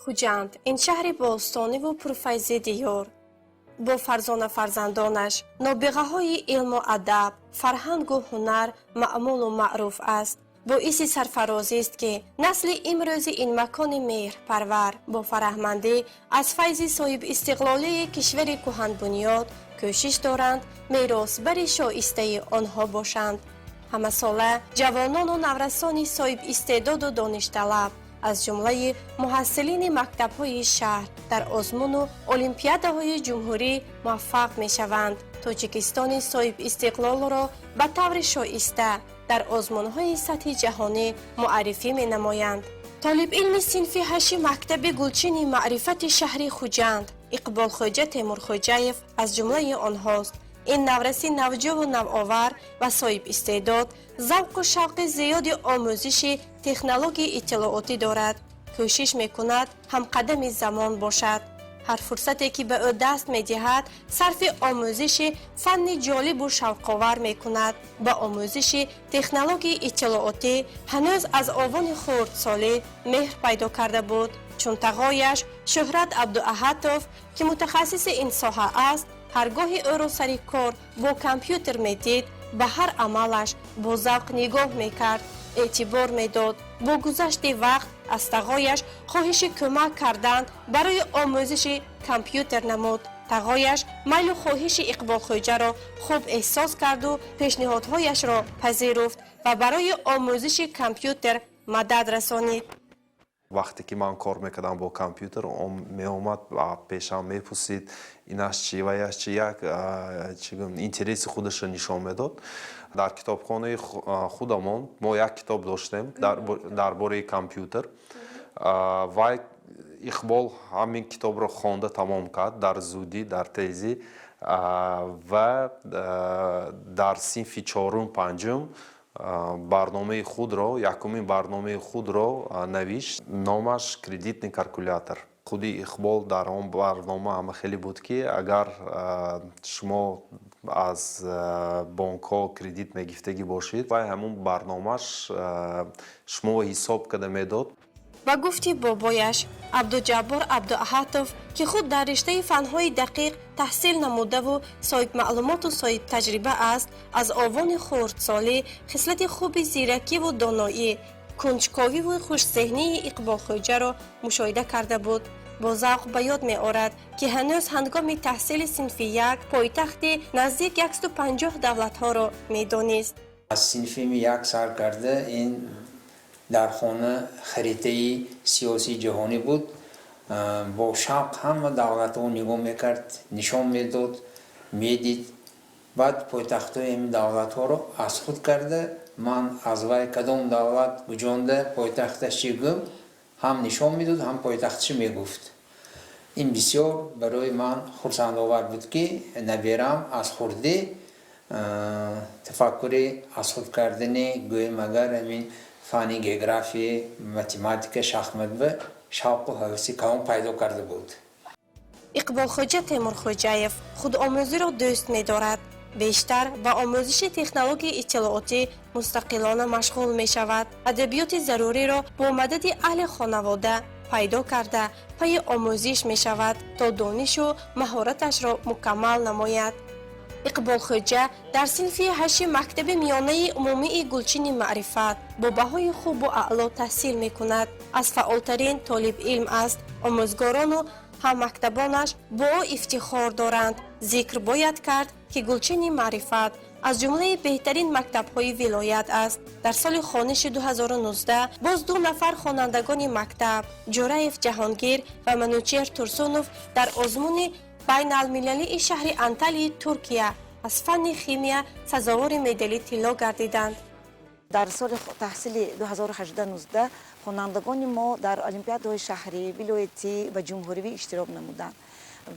Хуҷанд ин шаҳри бостониву пурфайзи диёр бо фарзона фарзандонаш нобиғаҳои илму адаб, фарҳангу ҳунар маъмулу маъруф аст. боиси сарфарозист ки насли имрӯзи ин макони меҳрпарвар бо фараҳмандӣ аз файзи соҳибистиқлолии кишвари кӯҳанбунёд кӯшиш доранд меросбари шоистаи онҳо бошанд. ҳамасола ҷавонону наврасони соҳибистеъдоду доништалаб аз ҷумлаи муҳассилини мактабҳои шаҳр дар озмуну олимпиадаҳои ҷумҳурӣ муваффақ мешаванд. тоҷикистони соҳибистиқлолро ба таври шоиста дар озмунҳои сатҳи ҷаҳонӣ муаррифӣ менамоянд. толибилми синфи 8 мактаби гулчини маърифати шаҳри Хуҷанд Иқболхоҷа Темурхоҷаев аз ҷумлаи онҳост. ин навраси навҷову навовар ва соҳибистеъдод завқу шавқи зиёди омӯзиши технологияи иттилоотӣ дорад. кӯшиш мекунад ҳамқадами замон бошад. ҳар фурсате ки ба ӯ даст медиҳад сарфи омӯзиши фанни ҷолибу шавқовар мекунад. ба омӯзиши технологияи иттилоотӣ ҳанӯз аз овони хурдсолӣ меҳр пайдо карда буд. чун тағояш Шӯҳрат Абдуаҳатов ки мутахассиси ин соҳа аст, ҳаргоҳи ӯро сари кор бо компютер медид, ба ҳар амалаш бо завқ нигоҳ мекард, эътибор медод. бо гузашти вақт аз тағояш хоҳиши кӯмак кардан барои омӯзиши компютер намуд. тағояш майлу хоҳиши Иқболхоҷаро хуб эҳсос карду пешниҳодҳояшро пазируфт ва барои омӯзиши компютер мадад расонид. вақте ки ман кор мекардам бо компютер меомад пешам мепурсид инаш чи ва яш чи як интереси худашро нишон медод. дар китобхонаи худамон мо як китоб доштем дар бораи компютер. вай Иқбол ҳамин китобро хонда тамом кард дар зудӣ дар тезӣ ва дар синфи 4-5 барномаи худро якумин барномаи худро навишт. номаш кредитный калькулятор. худи Иқбол дар он барнома ҳама хеле буд ки агар шумо аз бонкҳо кредит мегирифтагӣ бошед вай ҳамун барномаш шуморо ҳисоб карда медод. ба гуфти бобояш Абдуҷаббор Абдуаҳатов ки худ дар риштаи фанҳои дақиқ таҳсил намудаву соҳибмаълумоту соҳибтаҷриба аст, аз овони хурдсолӣ хислати хуби зиракиву доноӣ, кунҷковиву хушзеҳнии Иқболхоҷаро мушоҳида карда буд. бо завқ ба ёд меорад ки ҳанӯз ҳангоми таҳсили синфи 1 пойтахти наздик 150 давлатҳоро медонист. аз синфи 1 сар карда ин дар хона харитаи сиёсии ҷаҳонӣ буд. бо шавқ ҳама давлатҳо нигоҳ мекард, нишон медод, медид. баъд пойтахтҳои ин давлатҳоро аз худ карда ман аз вай кадом давлат буҷонда пойтахташ чӣ гӯ ҳам нишон медод, ҳам пойтахташо мегуфт. ин бисёр барои ман хурсандовар буд ки наберам аз хурдӣ тафаккури аз худ кардани гӯем агар ҳамин фани география, математика, шахмат ва шавқу ҳаваси калон пайдо карда буд. Иқболхоҷа Темурхоҷаев худомӯзиро дӯст медорад. бештар ба омӯзиши технологияи иттилоотӣ мустақилона машғул мешавад. адабиёти заруриро бо мадади аҳли хонавода пайдо карда пайи омӯзиш мешавад то донишу маҳораташро мукаммал намояд. Иқболхоҷа дар синфи 8 мактаби миёнаи умумии гулчини маърифат бо баҳои хубу аъло таҳсил мекунад. аз фаъолтарин толибилм аст. омӯзгорону ҳаммактабонаш бо о ифтихор доранд. зикр бояд кард ки гулчини маърифат аз ҷумлаи беҳтарин мактабҳои вилоят аст. дар соли хониши 2019 боз 2 нафар хонандагони мактаб Ҷураев Ҷаҳонгир ва Манучер Турсунов дар озмуни байналмилалии шаҳри Анталияи Туркия аз фанни химия сазовори медали тилло гардиданд. дар соли таҳсили 2018-19 хонандагони мо дар олимпиадаҳои шаҳрӣ, вилоятӣ ва ҷумҳуривӣ иштирок намуданд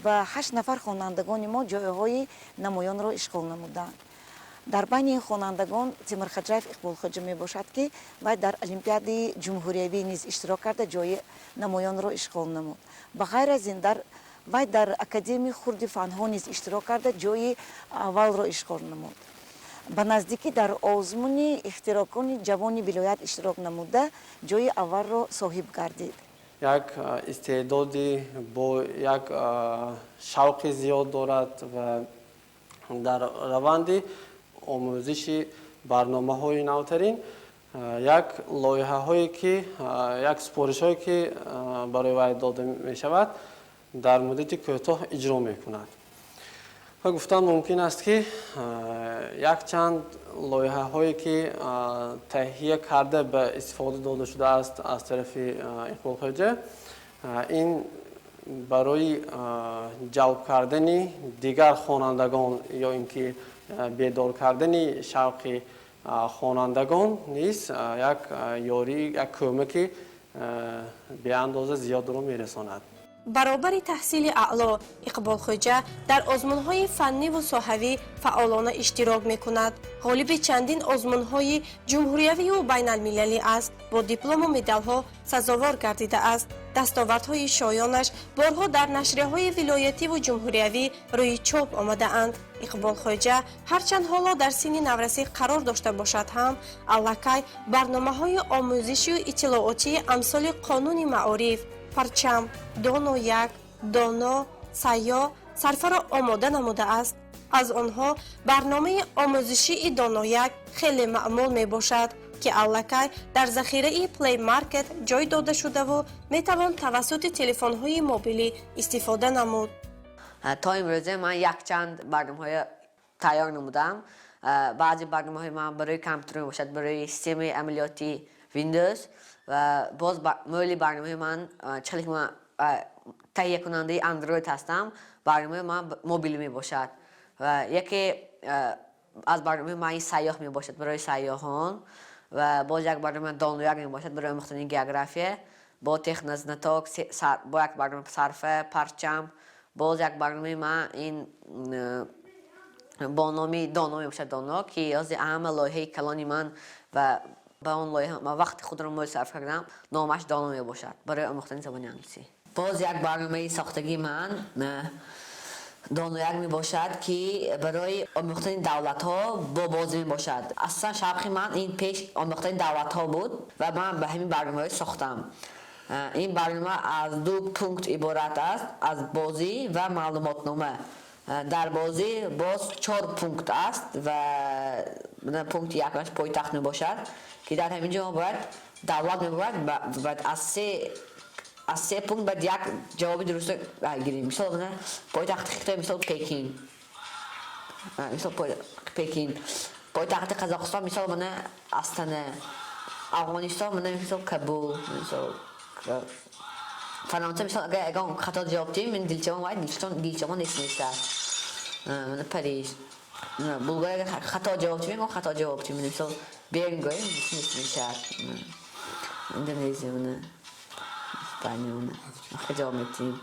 ва 8 нафар хонандагони мо ҷойҳои намоёнро ишғол намуданд. дар байни ин хонандагон Темурхоҷаев Иқболхоҷа мебошад ки вай дар олимпиадаи ҷумҳуриявӣ низ иштирок карда ҷои намоёнро ишғол намуд. ба ғайр аз ин вай дар академияи хурди фанҳо низ иштирок карда ҷои аввалро ишғол намуд. ба наздикӣ дар озмуни ихтирокони ҷавони вилоят иштирок намуда ҷои аввалро соҳиб гардид. як استعدادی با یک شوق زیاد دارد و در روند آموزش برنامه‌های نوترین یک لایحه‌هایی که یک سپارش‌هایی که برای وی داده می‌شود در مدت کوتاه اجرا می‌کند. و گفتم ممکن است که یک چند لایحه‌هایی که تهیه کرده به استفاده داده شده است از طرف اقبال خواجه، این برای جلب کردن دیگر خوانندگان یا اینکه بیدار کردن شوق خوانندگان نیز یک یاری یک کمک به اندازه زیاد را می‌رساند. برابر تحصیل اعلا، اقبال خوجه در آزمون‌های فنی و صحوی فعالانه اشتراک می‌کند. غالب چندین آزمون‌های جمهوریوی و بین المللی است. با دیپلم و مدال‌ها سزاوار گردیده است. دستاوردهای شایانش بارها در نشریه‌های ولایتی و جمهوریوی روی چاپ آمده اند. اقبال خوجه هرچند حالا در سن نورسی قرار داشته باشد هم الکی برنامه‌های آموزشی و اطلاعاتی امثال قانون معارف، پرچم، دانو یک، دانو، سیا صرفه را آماده نموده است. از آنها برنامه آموزشی دانو یک خیلی معمول می باشد که الکی در ذخیره پلی مارکت جای داده شده و می توان توسط تلفن های موبیلی استفاده نمود. تا امروزه من یک چند برنامه‌های تیار نمودم. بعضی برنامه‌های من برای کامپیوتر باشد، برای سیستم عملیاتی ویندوز و باز مولی برنامه من چلی که من تهیه کننده اندروید هستم، برنامه من موبیل می باشد و یکی از برنامه من سیاح می باشد برای سیاحان و باز یک برنامه دانلویگ می باشد برای مختلف گیوگرافی با تکنز نتاک با یک برنامه صرفه پرچم. باز یک برنامه من این با نامی دانو می باشد، دانو که از اهم لایحه کلانی من و با اون لایحه من وقت خود را صرف کردم نامش دانو می باشد برای مختلف زبان انگلیسی. باز یک برنامه ساختگی من دانو یک می باشد که برای مختلف دولت ها با بازی می باشد. اصلا شوق من این پیش مختلف دولت ها بود و من به همین برنامه ساختم. این برنامه از 2 پونکت عبارت است، از بازی و معلومات نامه. در بازی باز 4 پونکت است و پونکت یکش پایتخت می باشد که در همینجا باید دولت می باید و از 3 پونکت باید یک جواب درست گیریم. مثال پایتخت خطه مثال پکین، مثال پکین. پایتخت قزاقستان مثال من استانه، افغانستان من مثال کابل، مثال فرانسه مثال اگر خطا جواب دیم من دلچمان باید دلچمان نیست من پاریس. بلغاری خطا جواب دیم خطا جواب دیم مثال برنگوی نیست میشد. اندونزی من اسپانیا من خیلی جواب میدیم.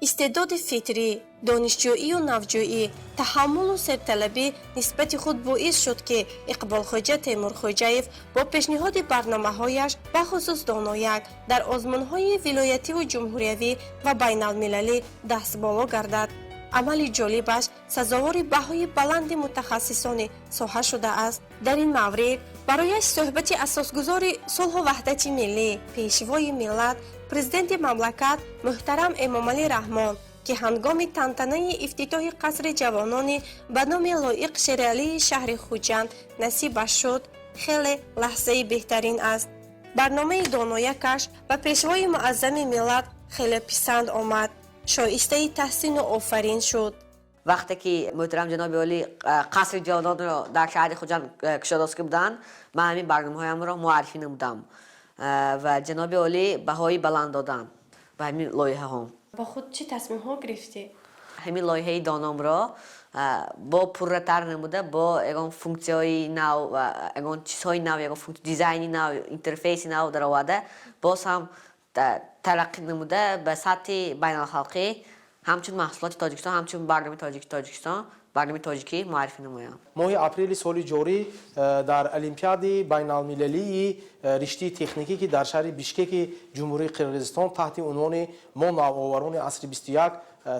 استعداد فطری، دانشجویی و نوجویی، تحمل و سرطلبی نسبت خود باعث شد که اقبال خوجه تیمور خوجه‌ایف با پیشنهاد برنامه‌هایش به خصوص دانو یک در آزمون‌های ولایتی و جمهوریوی و بین المللی دست بالا گردد. عمل جالبش سزاوار بهای بلند متخصصان ساحه شده است. در این مورد برایش صحبت اساسگزار صلح و وحدت ملی، پیشوای ملت، پرزیدنت مملکت محترم امامعلی رحمان که هنگام تنتنه افتتاح قصر جوانان به نام لایق شیرعلی شهر خوجند نصیبش شد، خیلی لحظه بهترین است. برنامه دانو یکش و پیشوای معظم ملت خیلی پسند آمد، شایسته تحسین و آفرین شد. وقتی که محترم جناب عالی قصر جوانان را در شهر خوجند کشادسته بودند، من همین برنامه‌هایم را معرفی نمودم و جناب عالی بهای بلند دادند به همین لایحه ها. با خود چه تصمیم ها گرفتی؟ همین لایحه دانام را با پرتر نموده با اگه فونکسی‌های نو و اگه چیزهای نو، اگه فونکس دیزاینی نو، اینترفیس نو در آورده، باز هم ترقی نموده به سطح بین الخلقی، همچون محصولات تاجیکستان، همچون برنامه تاجیکستان، برنامه تاجیکی معرفی نمایم. ماه اپریل سال جاری در المپیاد بین المللی رشته تکنیکی که در شهر بیشکک جمهوری قرقیزستان تحت عنوان ما نوآوران عصر 21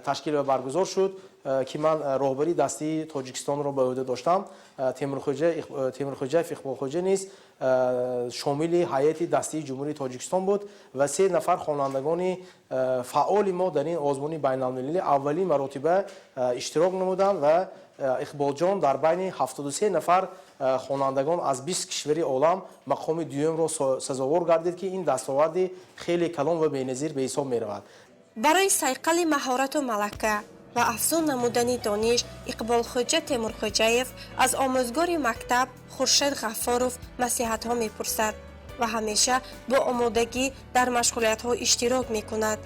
تشکیل و برگزار شد که من راهبری دستی تاجیکستان رو به عهده داشتم. تیمورخوجاєв اقبالخوجا نیز شامل هیئت دستی جمهوری تاجیکستان بود و 3 نفر خوانندگان فعال ما در این آزمون بین المللی اولین مراتبه اشتراک نمودند و اقبال جان در بین 73 نفر خوانندگان از 20 کشور عالم مقام دوم را سزاوار گردید که این دستاورد خیلی کلان و بی‌نظیر به حساب می‌رود. برای صیقل مهارت و ملکه و افزون نمودن دانش، اقبالخوجا تیمورخوجاєв از آموزگار مکتب خورشید غفاروف نصیحت‌ها می‌پرسد و همیشه با آمادگی در مشغولیت‌ها اشتراک می‌کند.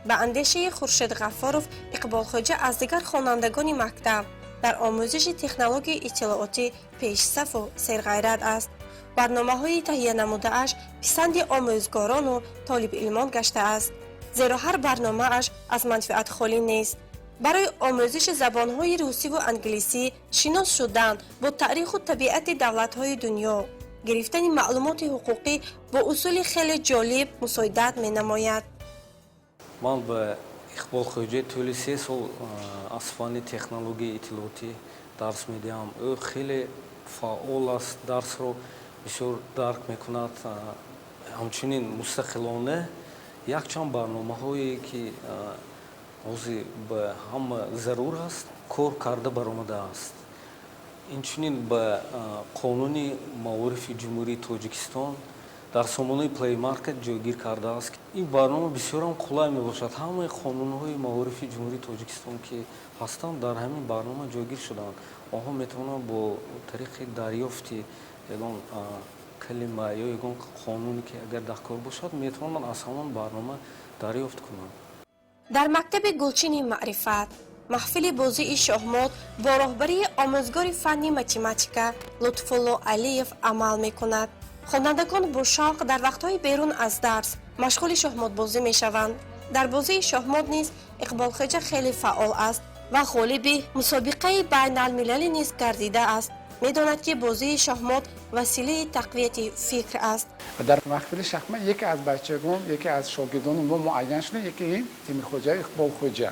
به اندیشه خورشید غفاروف، اقبالخوجا از دیگر خوانندگان مکتب در آموزش تکنولوژی اطلاعاتی پیش‌صف و سرغیرت است. برنامه‌های تهیه نموده‌اش پسند آموزگاران و طالب علمان گشته است، زیرا هر برنامه‌اش از منفعت خالی نیست. برای آموزش زبان‌های روسی و انگلیسی، شناس شدن با تاریخ و طبیعت دولت‌های دنیا، گرفتن معلومات حقوقی با اصول خیلی جالب مساعدت می‌نماید. من به اقبالخوجا طول 3 سال از فن تکنولوژی اطلاعاتی درس می‌دهم. او خیلی فعال است، درس رو بسیار درک می‌کند. همچنین مستقلانه یک چند برنامه‌هایی که حاضر به همه ضرور است کار کرده برآمده است. اینچنین به قانون معارف جمهوری تاجیکستان در سامانه پلی مارکت جایگیر کرده است. این برنامه بسیار هم قلای میباشد. همه قانون‌های معارف جمهوری تاجیکستان که هستند در همین برنامه جایگیر شدند. آنها میتوانند با طریق دریافت یگان کلمه یا یگان قانونی که اگر دستکار باشد میتوانند از همان برنامه دریافت کنند. در مکتب گلچین معرفت، محفل بازی شاهماد با راهبری آموزگار فنی متماتیکا لطف‌الله علیف عمل می‌کند. خوانندگان با شوق در وقت‌های بیرون از درس مشغول شاهماد بازی می‌شوند. در بازی شاهماد نیز اقبالخوجا خیلی فعال است و غالب مسابقه بین المللی نیز گردیده است. می‌داند که بازی شاهماد وسیله تقویت فکر است. در محفل شاهماد یکی از بچگان، یکی از شاگردان ما معین شده، یکی این تیمورخوجا اقبالخوجا.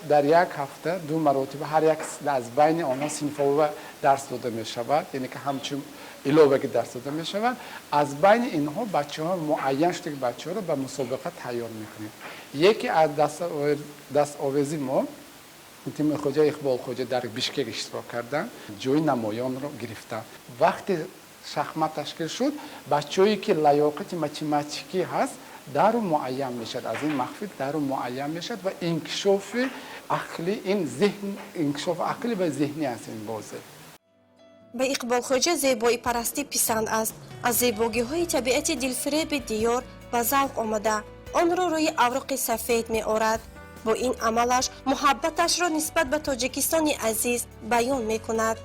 در یک هفته 2 مرتبه هر یک از بین آنها صنف‌وار درس داده می شود، یعنی که همچون علاوه که درس داده می شود. از بین اینها بچه‌ها معین شده که بچه‌ها را به مسابقه تیار می‌کنیم. یکی از دستاویزی ما تیمورخوجا اقبالخوجا در بیشکک اشتراک کردن، جای نمایان را گرفتن. وقتی شахмат تشکیل شد، بچه‌هایی که لیاقت متماتیکی هست در معین میشد، از این محفل در معین میشد و انکشاف عقلی، این ذهن، انکشاف عقلی و ذهنی است این بازه. به اقبالخوجا زیبایی پرستی پسند است. از زیبایی‌های طبیعت دلفریب دیار و ذوق آمده آن را روی اوراق سفید می آورد. با این عملش محبتش را نسبت به تاجیکستان عزیز بیان می کند.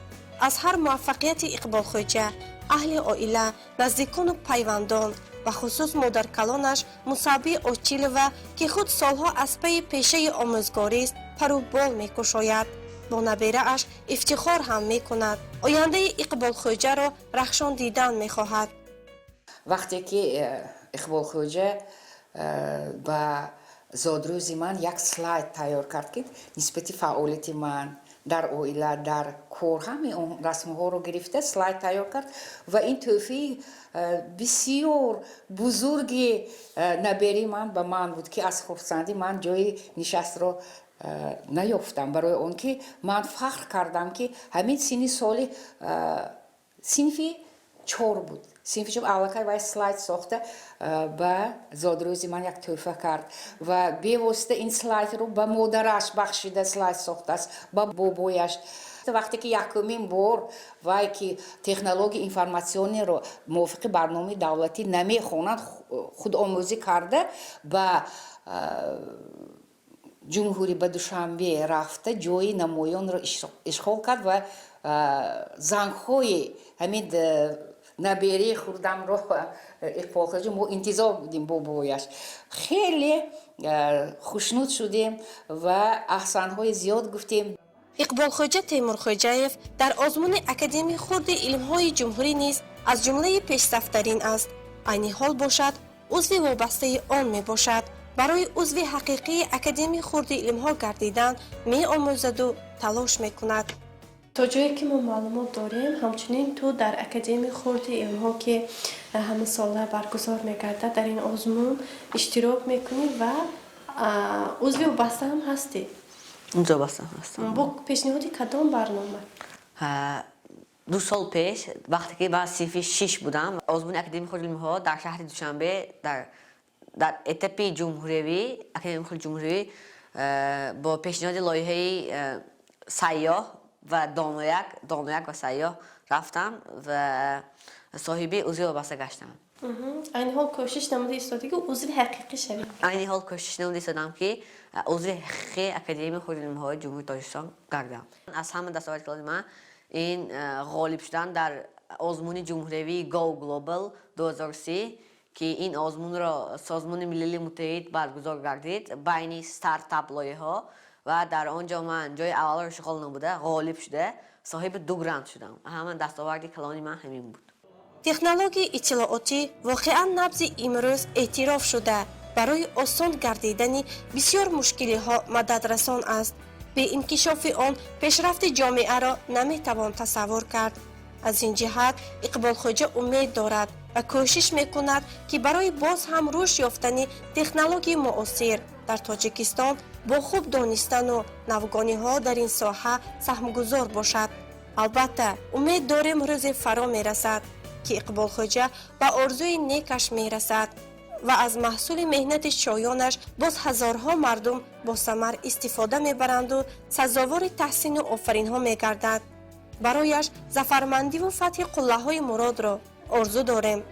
از هر موفقیت اقبالخوجا اهل عائله، نزدیکان و پیوندان و خصوص مادرکلانش مصابی اوچیلووا که خود سالها از پی پیشه آموزگاری است پروبال می کشاید. با نبیره اش افتخار هم می کند. آینده اقبالخوجا را رخشان دیدن می خواهد. وقتی که اقبالخوجا با زادروزی من یک سلاید تیار کرد که نسبت فعالیت من در اویلا در کور همه اون رسم‌ها رو گرفته سلاید تیار کرد و این توفیق بسیار بزرگی نبری من به من بود که از خرسندی من جای نشست رو نیافتم. برای اون که من فخر کردم که همین سنی سالی صنفی 4 بود. صنفی 4 علاقه و سلاید ساخته به زادروزی من یک تحفه کرد و به واسطه این سلاید رو به مادرش بخشیده سلاید ساخته است با بابایش. وقتی که یکمین بار وای که تکنولوژی اینفورماسیونی رو موافق برنامه دولتی نمیخواند خود آموزی کرده با جمهوری به دوشنبه رفته جای نمایان رو اشغال کرد و زنگ‌های همین نبیری خوردم رو اقبالخوجا ما انتظار بودیم بابایش. خیلی خوشنود شدیم و احسان‌های زیاد گفتیم. اقبالخوجا تیمورخوجاєв در آزمون اکادمی خرد علم‌های جمهوری نیز از جمله پیشرفت‌ترین است. عین حال باشد عضو وابسته آن می باشد. برای عضو حقیقی اکادمی خرد علم‌ها گردیدن می‌آموزد و تلاش می‌کند. تا جایی که ما معلومات داریم همچنین تو در اکادمی خرد علم‌ها که همه ساله برگزار می‌گردد در این آزمون اشتراک می‌کنی و عضو بسته هم هستی. اونجا بستم هستم. با پیشنهاد کدام برنامه؟ 2 سال پیش وقتی که با صنف 6 بودم آزمون اکادمی خرد علم‌ها در شهر دوشنبه در اتپ جمهوری اکادمی خرد جمهوری با پیشنهاد لایحه سیاه و دانویک و سیاه رفتم و صاحب عضو وابسته گشتم. این حال کوشش نموده ایستادی که عضو حقیقی شوی. این حال کوشش نموده ایستادم که عضو حقیقی اکادمی خرد علم‌های جمهوری تاجیکستان گردم. از همه دستاورد کلان من این غالب شدن در آزمون جمهوری گو گلوبال 2003 که این آزمون را سازمان ملل متحد برگزار گردید بین استارتاپ لایه‌ها و در آنجا من جای اول را شغل نبوده غالب شده صاحب 2 گرانت شدم. همین دستاورد کلان من همین بود. تکنولوژی اطلاعاتی واقعا نبض امروز اعتراف شده برای آسان گردیدن بسیار مشکل‌ها مددرسان است. به انکشاف آن پیشرفت جامعه را نمیتوان تصور کرد. از این جهت اقبال خوجه امید دارد و کوشش میکند که برای باز هم رشد یافتن تکنولوژی معاصر در تاجیکستان با خوب دانستن و نوگانی‌ها در این ساحه سهمگذار باشد. البته امید داریم روز فرا میرسد که اقبال خوجه به آرزوی نیکش میرسد و از محصول مهنت شایانش باز هزارها مردم با ثمر استفاده میبرند و سزاوار تحسین و آفرین ها میگردند. برایش ظفرمندی و فتح قله های مراد را آرزو داریم.